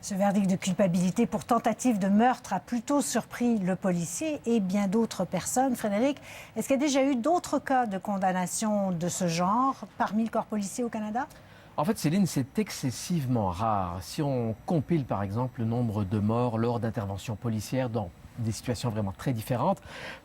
Ce verdict de culpabilité pour tentative de meurtre a plutôt surpris le policier et bien d'autres personnes. Frédéric, est-ce qu'il y a déjà eu d'autres cas de condamnation de ce genre parmi le corps policier au Canada? En fait, Céline, c'est excessivement rare. Si on compile par exemple le nombre de morts lors d'interventions policières dans des situations vraiment très différentes,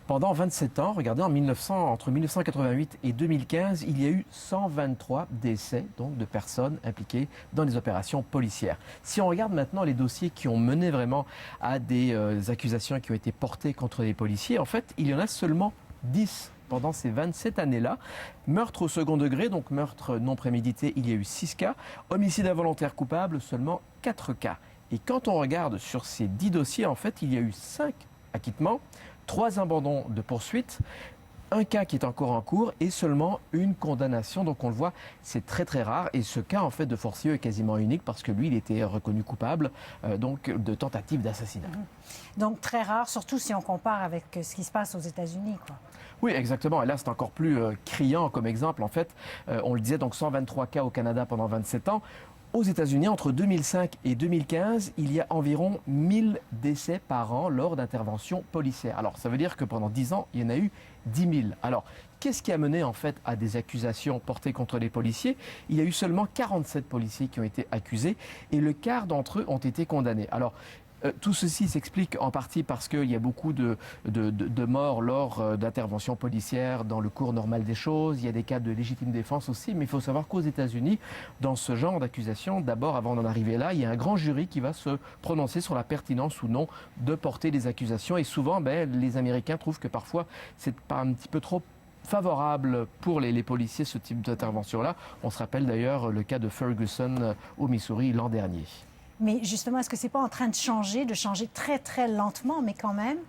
pendant 27 ans, regardez, entre 1988 et 2015, il y a eu 123 décès donc, de personnes impliquées dans les opérations policières. Si on regarde maintenant les dossiers qui ont mené vraiment à des accusations qui ont été portées contre les policiers, en fait, il y en a seulement 10 pendant ces 27 années-là. Meurtre au second degré, donc meurtre non prémédité, il y a eu 6 cas. Homicide involontaire coupable, seulement 4 cas. Et quand on regarde sur ces 10 dossiers, en fait, il y a eu 5 acquittements, 3 abandons de poursuite, un cas qui est encore en cours et seulement une condamnation. Donc on le voit, c'est très très rare. Et ce cas en fait de Forcio est quasiment unique parce que lui, il était reconnu coupable donc de tentative d'assassinat. Donc très rare, surtout si on compare avec ce qui se passe aux États-Unis, quoi. Oui, exactement. Et là, c'est encore plus criant comme exemple. En fait, on le disait, donc 123 cas au Canada pendant 27 ans. Aux États-Unis, entre 2005 et 2015, il y a environ 1000 décès par an lors d'interventions policières. Alors, ça veut dire que pendant 10 ans, il y en a eu 10 000. Alors, qu'est-ce qui a mené en fait à des accusations portées contre les policiers? Il y a eu seulement 47 policiers qui ont été accusés et le quart d'entre eux ont été condamnés. Alors, tout ceci s'explique en partie parce qu'il y a beaucoup de morts lors d'interventions policières dans le cours normal des choses. Il y a des cas de légitime défense aussi, mais il faut savoir qu'aux États-Unis, dans ce genre d'accusation, d'abord, avant d'en arriver là, il y a un grand jury qui va se prononcer sur la pertinence ou non de porter des accusations. Et souvent, les Américains trouvent que parfois, c'est pas un petit peu trop favorable pour les policiers, ce type d'intervention-là. On se rappelle d'ailleurs le cas de Ferguson au Missouri l'an dernier. Mais justement, est-ce que c'est pas en train de changer très très lentement, mais quand même?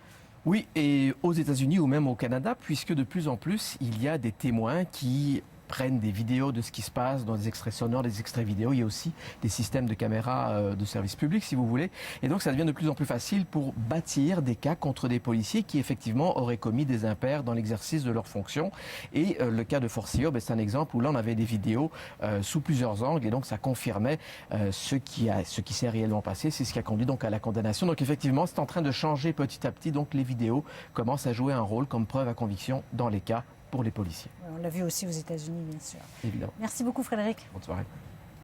Oui, et aux États-Unis ou même au Canada, puisque de plus en plus, il y a des témoins qui prennent des vidéos de ce qui se passe dans des extraits sonores, des extraits vidéo. Il y a aussi des systèmes de caméras de service public, si vous voulez. Et donc, ça devient de plus en plus facile pour bâtir des cas contre des policiers qui, effectivement, auraient commis des impairs dans l'exercice de leurs fonctions. Et le cas de Forcio, c'est un exemple où là, on avait des vidéos sous plusieurs angles. Et donc, ça confirmait ce qui s'est réellement passé. C'est ce qui a conduit donc à la condamnation. Donc, effectivement, c'est en train de changer petit à petit. Donc, les vidéos commencent à jouer un rôle comme preuve à conviction dans les cas pour les policiers. On l'a vu aussi aux États-Unis, bien sûr. Évidemment. Merci beaucoup, Frédéric. Bonne soirée.